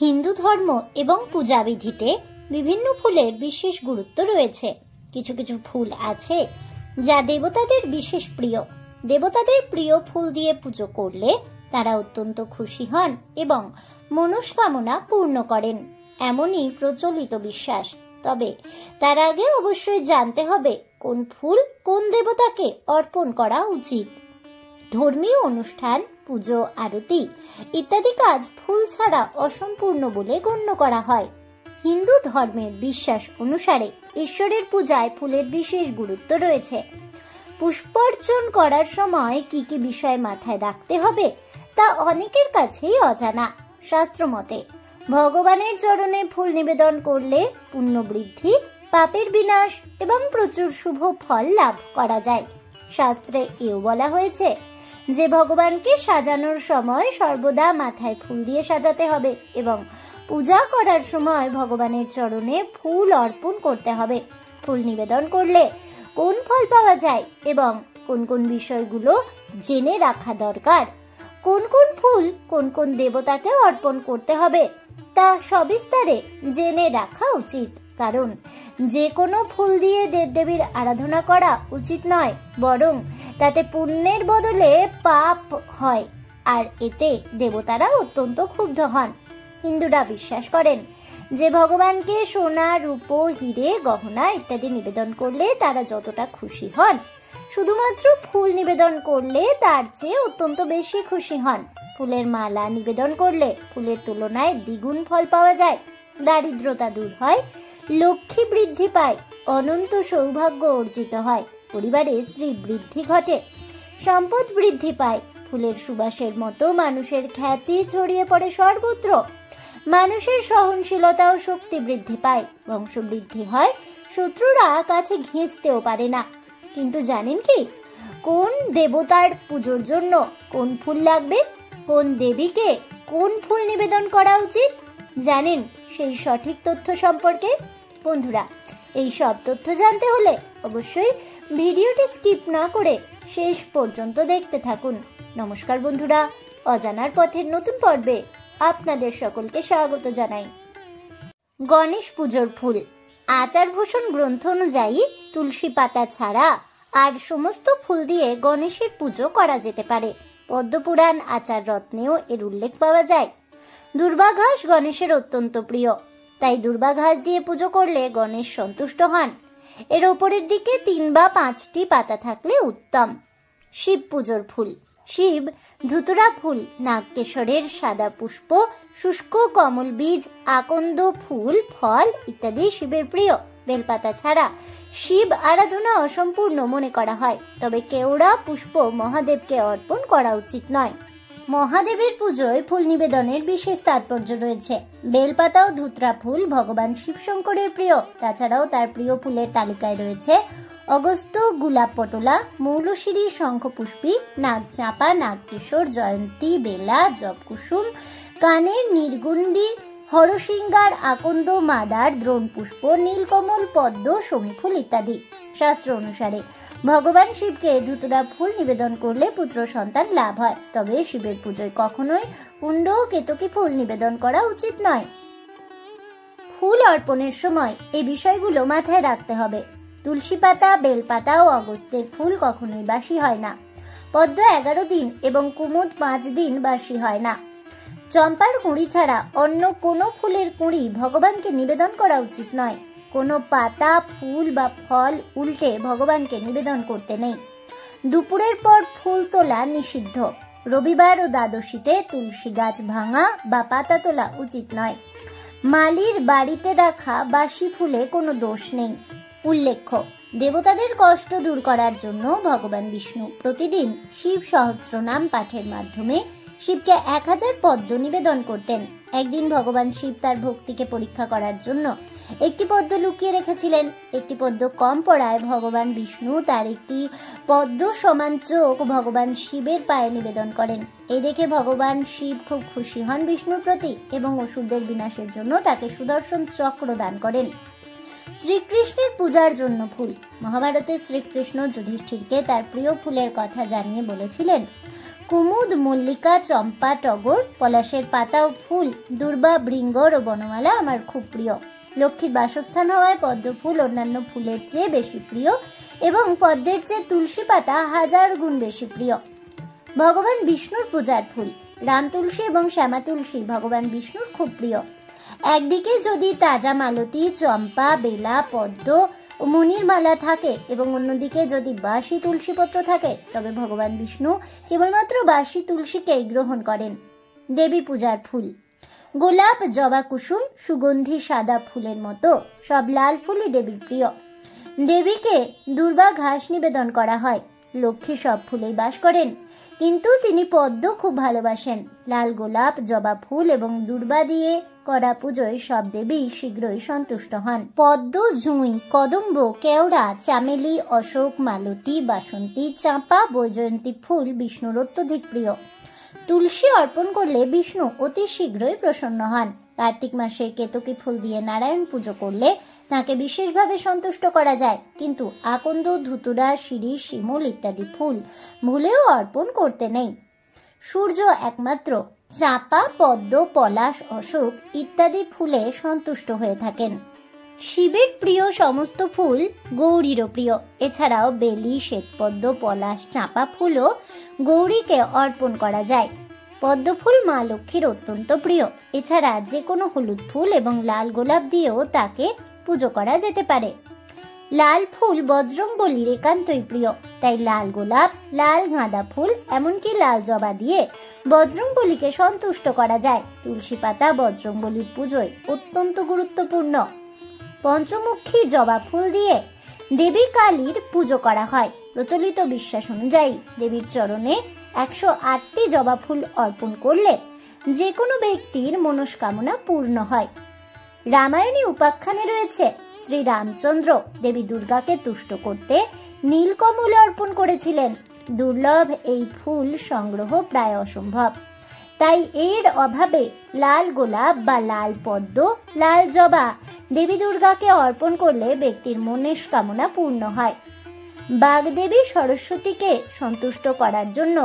হিন্দু ধর্ম এবং পূজাবিধিতে বিভিন্ন ফুলের বিশেষ গুরুত্ব রয়েছে। কিছু কিছু ফুল আছে যা দেবতাদের বিশেষ প্রিয়। দেবতাদের প্রিয় ফুল দিয়ে পুজো করলে তারা অত্যন্ত খুশি হন এবং মনস্কামনা পূর্ণ করেন, এমনই প্রচলিত বিশ্বাস। তবে তার আগে অবশ্যই জানতে হবে কোন ফুল কোন দেবতাকে অর্পণ করা উচিত। ধর্মীয় অনুষ্ঠান, পুজো, আরতি ইত্যাদি কাজ ফুল ছাড়া অসম্পূর্ণ বলে গণ্য করা হয়। হিন্দু ধর্মের বিশ্বাস অনুসারে ঈশ্বরের পূজায় ফুলের বিশেষ গুরুত্ব রয়েছে। পুষ্পার্চন করার সময় কি কি বিষয় মাথায় রাখতে হবে তা অনেকের কাছেই অজানা। শাস্ত্র মতে ভগবানের চরণে ফুল নিবেদন করলে পুণ্য বৃদ্ধি, পাপের বিনাশ এবং প্রচুর শুভ ফল লাভ করা যায়। শাস্ত্রে এও বলা হয়েছে যে ভগবানকে সাজানোর সময় সর্বদা মাথায় ফুল দিয়ে সাজাতে হবে এবং পূজা করার সময় ভগবানের চরণে ফুল অর্পণ করতে হবে। ফুল নিবেদন করলে কোন ফল পাওয়া যায় এবং কোন কোন বিষয়গুলো জেনে রাখা দরকার, কোন কোন ফুল কোন কোন দেবতাকে অর্পণ করতে হবে তা সবিস্তারে জেনে রাখা উচিত। কারণ যে কোনো ফুল দিয়ে দেবদেবীর আরাধনা করা উচিত নয়, বরং তাতে পুণ্যের বদলে পাপ হয়, আর এতে দেবতারা অত্যন্ত ক্ষুব্ধ হন। হিন্দুরা বিশ্বাস করেন যে ভগবানকে সোনা, রূপো, হিরে, গহনা ইত্যাদি নিবেদন করলে তারা যতটা খুশি হন, শুধুমাত্র ফুল নিবেদন করলে তার চেয়ে অত্যন্ত বেশি খুশি হন। ফুলের মালা নিবেদন করলে ফুলের তুলনায় দ্বিগুণ ফল পাওয়া যায়। দারিদ্রতা দূর হয়, লক্ষ্মী বৃদ্ধি পায়, অনন্ত সৌভাগ্য অর্জিত হয়, পরিবারে শ্রী বৃদ্ধি ঘটে, সম্পদ বৃদ্ধি পায়। ফুলের সুবাসের মতো মানুষের খ্যাতি ছড়িয়ে পড়ে সর্বত্র। মানুষের সহনশীলতা ও শক্তি বৃদ্ধি পায়, বংশবৃদ্ধি হয়, শত্রুরা কাছে ঘেঁষতেও পারে না। কিন্তু জানেন কি কোন দেবতার পুজোর জন্য কোন ফুল লাগবে, কোন দেবীকে কোন ফুল নিবেদন করা উচিত? জানেন সেই সঠিক তথ্য সম্পর্কে? বন্ধুরা, এই সব তথ্য জানতে হলে অবশ্যই ভিডিওটি স্কিপ না করে শেষ পর্যন্ত দেখতে থাকুন। নমস্কার বন্ধুরা, অজানার পথের নতুন পর্বে আপনাদের সকলকে স্বাগত জানাই। গণেশ পুজোর ফুল। আচারভূষণ গ্রন্থ অনুযায়ী তুলসী পাতা ছাড়া আর সমস্ত ফুল দিয়ে গণেশের পুজো করা যেতে পারে। পদ্মপুরাণ আচার রত্নেও এর উল্লেখ পাওয়া যায়। দুর্বা ঘাস গণেশের অত্যন্ত প্রিয়, তাই দুর্বা ঘাস দিয়ে পুজো করলে গণেশ সন্তুষ্ট হন। এর ওপরের দিকে 3 বা 5টি পাতা থাকলে উত্তম। শিব পুজোর ফুল। শিব ধুতুরা ফুল, নাগকেশরের সাদা পুষ্প, শুষ্ক কমল বীজ, আকন্দ ফুল, ফল ইত্যাদি শিবের প্রিয়। বেলপাতা ছাড়া শিব আরাধনা অসম্পূর্ণ মনে করা হয়। তবে কেওড়া পুষ্প মহাদেবকে অর্পণ করা উচিত নয়। মহাদেবের পুজোয় ফুল নিবেদনের বিশেষ তাৎপর্য রয়েছে। বেলপাতা ও ধুতরা ফুল ভগবান শিবশঙ্করের প্রিয়। তাছাড়াও তার প্রিয় ফুলের তালিকায় রয়েছে অগস্ত্য, গোলাপ পটোলা, মৌলশিরি, শঙ্খপুষ্পী, নাগচাঁপা, নাগকিশোর, জয়ন্তী, বেলা, জবকুসুম, কানের নির্গুন্ডি, হরসিঙ্গার, আকন্দ, মাদার, দ্রোণ পুষ্প, নীলকমল, পদ্ম, শমীফুল ইত্যাদি। শাস্ত্র অনুসারে ভগবান শিবকে ধুতুরা ফুল নিবেদন করলে পুত্র সন্তান লাভ হয়। তবে শিবের পুজোয় কখনোই কুণ্ড ও কেতকী ফুল নিবেদন করা উচিত নয়। ফুল অর্পণের সময় এই বিষয়গুলো মাথায় রাখতে হবে। তুলসী পাতা, বেলপাতা ও অগস্ত্যের ফুল কখনোই বাসি হয় না। পদ্ম 11 দিন এবং কুমুদ 5 দিন বাসি হয় না। চম্পার কুঁড়ি ছাড়া অন্য কোনো ফুলের কুঁড়ি ভগবানকে নিবেদন করা উচিত নয়। কোনো পাতা, ফুল বা ফল উল্টে ভগবানকে নিবেদন করতে নেই। দুপুরের পর ফুল তোলা নিষিদ্ধ। রবিবার ও দ্বাদশীতে তুলসী গাছ ভাঙা বা পাতা তোলা উচিত নয়। মালির বাড়িতে রাখা বাসি ফুলে কোনো দোষ নেই। উল্লেখ্য, দেবতাদের কষ্ট দূর করার জন্য ভগবান বিষ্ণু প্রতিদিন শিব সহস্রনাম পাঠের মাধ্যমে শিবকে 1000 পদ্ম নিবেদন করতেন। একদিন ভগবান শিব তার ভক্তিকে পরীক্ষা করার জন্য একটি পদ্ম লুকিয়ে রেখেছিলেন। একটি পদ্ম কম পড়ায় ভগবান বিষ্ণু তার একটি পদ্ম সমান চোখ ভগবান শিবের পায়ে নিবেদন করেন। এই দেখে ভগবান শিব খুব খুশি হন বিষ্ণুর প্রতি এবং অসুরদের বিনাশের জন্য তাকে সুদর্শন চক্র দান করেন। শ্রীকৃষ্ণের পূজার জন্য ফুল। মহাভারতে শ্রীকৃষ্ণ যুধিষ্ঠিরকে তার প্রিয় ফুলের কথা জানিয়ে বলেছিলেন, কুমুদ, মল্লিকা, চম্পা, টগর, পলাশের পাতা ও ফুল, দুর্বা, ভৃঙ্গর ও বনমালা আমার খুব প্রিয়। লক্ষ্মীর বাসস্থান হওয়ায় পদ্ম ফুল অন্যান্য ফুলের চেয়ে বেশি প্রিয় এবং পদ্মের চেয়ে তুলসী পাতা 1000 গুণ বেশি প্রিয়। ভগবান বিষ্ণুর পূজার ফুল রাম তুলসী এবং শ্যামা তুলসী ভগবান বিষ্ণুর খুব প্রিয়। একদিকে যদি তাজা মালতী, চম্পা, বেলা, পদ্ম ও মণির মালা থাকে এবং অন্যদিকে যদি বাসি তুলসী পত্র থাকে, তবে ভগবান বিষ্ণু কেবলমাত্র বাসি তুলসীকেই গ্রহণ করেন। দেবী পূজার ফুল গোলাপ, জবা, কুসুম, সুগন্ধি সাদা ফুলের মতো সব লাল ফুলই দেবীর প্রিয়। দেবীকে দুর্বা ঘাস নিবেদন করা হয়। লক্ষ্মী সব ফুলেই বাস করেন, কিন্তু তিনি পদ্ম খুব ভালোবাসেন। লাল গোলাপ, জবা ফুল এবং দুর্বা দিয়ে করা পুজোয় সব দেবী শীঘ্রই সন্তুষ্ট হন। পদ্ম, জুঁই, কদম্ব, কেওড়া, চামেলি, অশোক, মালতী, বাসন্তী, চাঁপা, বৈজয়ন্তী ফুল বিষ্ণুর অত্যধিক প্রিয়। তুলসী অর্পণ করলে বিষ্ণু অতি শীঘ্রই প্রসন্ন হন। কার্তিক মাসে কেতকী ফুল দিয়ে নারায়ণ পুজো করলে তাকে বিশেষভাবে সন্তুষ্ট করা যায়, কিন্তু আকন্দ, ধুতুরা, শিরীষ, শিমুল ইত্যাদি ফুল ভুলেও অর্পণ করতে নেই। সূর্য একমাত্র চাঁপা, পদ্ম, পলাশ, অশোক ইত্যাদি ফুলে সন্তুষ্ট হয়ে থাকেন। শিবের প্রিয় সমস্ত ফুল গৌরীরও প্রিয়। এছাড়াও বেলি, শ্বেতপদ্ম, পলাশ, চাঁপা ফুলও গৌরীকে অর্পণ করা যায়। পদ্ম ফুল মা লক্ষ্মীর অত্যন্ত প্রিয়। এছাড়া যে কোনো হলুদ ফুল এবং লাল গোলাপ দিয়েও তাকে পুজো করা যেতে পারে। লাল ফুল বজরংবলীর একান্তই প্রিয়, তাই লাল গোলাপ, লাল গাঁদা ফুল এমনকি লাল জবা দিয়ে বজরংবলীকে সন্তুষ্ট করা যায়। তুলসী পাতা বজরংবলীর পুজোয় অত্যন্ত গুরুত্বপূর্ণ। পঞ্চমুখী জবা ফুল দিয়ে দেবী কালীর পুজো করা হয়। প্রচলিত বিশ্বাস অনুযায়ী দেবীর চরণে 108টি জবা ফুল অর্পণ করলে যে কোনো ব্যক্তির মনস্কামনা পূর্ণ হয়। রামায়ণী উপাখ্যানে রয়েছে শ্রী রামচন্দ্র দেবী দুর্গাকে তুষ্ট করতে নীলকমল অর্পণ করেছিলেন। দুর্লভ এই ফুল সংগ্রহ প্রায় অসম্ভব, তাই এর অভাবে লাল গোলাপ বা লাল পদ্ম, লাল জবা দেবী দুর্গাকে অর্পণ করলে ব্যক্তির মনস্কামনা পূর্ণ হয়। বাগদেবী সরস্বতীকে সন্তুষ্ট করার জন্য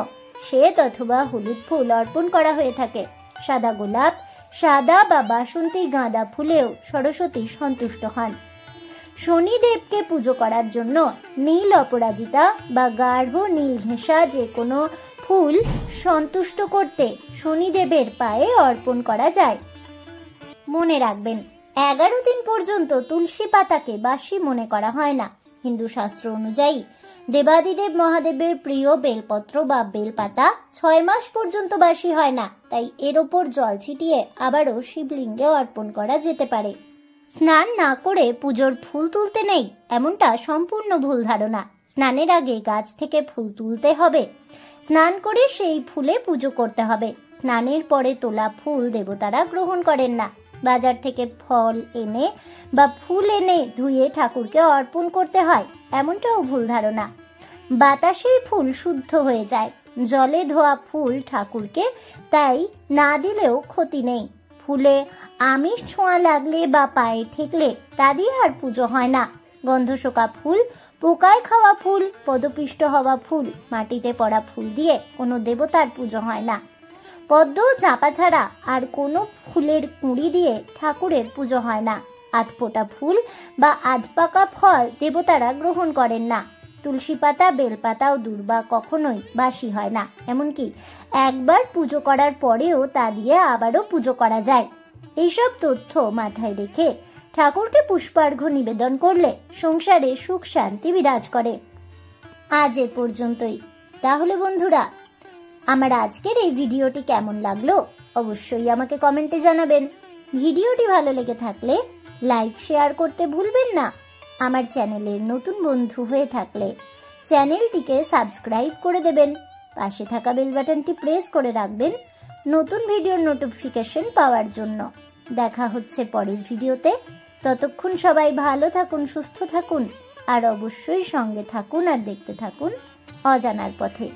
শ্বেত অথবা হলুদ ফুল অর্পণ করা হয়ে থাকে। সাদা গোলাপ, সাদা বা বাসন্তী গাঁদা ফুলেও সরস্বতী সন্তুষ্ট হন। শনিদেবকে পুজো করার জন্য নীল অপরাজিতা বা গাঢ় নীল ঘেঁষা যে কোনো ফুল সন্তুষ্ট করতে শনিদেবের পায়ে অর্পণ করা যায়। মনে রাখবেন, 11 দিন পর্যন্ত তুলসী পাতাকে বাসি মনে করা হয় না। হিন্দু শাস্ত্র অনুযায়ী দেবাদিদেব মহাদেবের প্রিয় বেলপত্র বা বেলপাতা 6 মাস পর্যন্ত বাসি হয় না, তাই এর ওপর জল ছিটিয়ে আবারও শিবলিঙ্গে অর্পণ করা যেতে পারে। স্নান না করে পুজোর ফুল তুলতে নেই, এমনটা সম্পূর্ণ ভুল ধারণা। স্নানের আগে গাছ থেকে ফুল তুলতে হবে, স্নান করে সেই ফুলে পুজো করতে হবে। স্নানের পরে তোলা ফুল দেবতারা গ্রহণ করেন না। বাজার থেকে ফল এনে বা ফুল এনে ধুয়ে ঠাকুরকে অর্পণ করতে হয়, এমনটাও ভুল ধারণা। বাতাসেই ফুল শুদ্ধ হয়ে যায়। জলে ধোয়া ফুল ঠাকুরকে তাই না দিলেও ক্ষতি নেই। ফুলে আমিষ ছোঁয়া লাগলে বা পায়ে ঠেকলে তা দিয়ে আর পুজো হয় না। গন্ধশোকা ফুল, পোকায় খাওয়া ফুল, পদপিষ্ট হওয়া ফুল, মাটিতে পড়া ফুল দিয়ে কোনো দেবতার পুজো হয় না। পদ্ম, চাঁপা ছাড়া আর কোনো ফুলের কুঁড়ি দিয়ে ঠাকুরের পুজো হয় না। আধপোটা ফুল বা আধপাকা ফল দেবতারা গ্রহণ করেন না। তুলসী পাতা, বেলপাতা ও দুর্বা কখনোই বাসি হয় না, এমনকি একবার পুজো করার পরেও তা দিয়ে আবারও পুজো করা যায়। এইসব তথ্য মাথায় রেখে ঠাকুরকে পুষ্পার্ঘ্য নিবেদন করলে সংসারে সুখ শান্তি বিরাজ করে। আজ এ পর্যন্তই। তাহলে বন্ধুরা, আমার আজকের এই ভিডিওটি কেমন লাগলো অবশ্যই আমাকে কমেন্টে জানাবেন। ভিডিওটি ভালো লেগে থাকলে লাইক, শেয়ার করতে ভুলবেন না। আমার চ্যানেলের নতুন বন্ধু হয়ে থাকলে চ্যানেলটিকে সাবস্ক্রাইব করে দেবেন। পাশে থাকা বেল বাটনটি প্রেস করে রাখবেন নতুন ভিডিওর নোটিফিকেশন পাওয়ার জন্য। দেখা হচ্ছে পরের ভিডিওতে। ততক্ষণ সবাই ভালো থাকুন, সুস্থ থাকুন আর অবশ্যই সঙ্গে থাকুন আর দেখতে থাকুন অজানার পথে।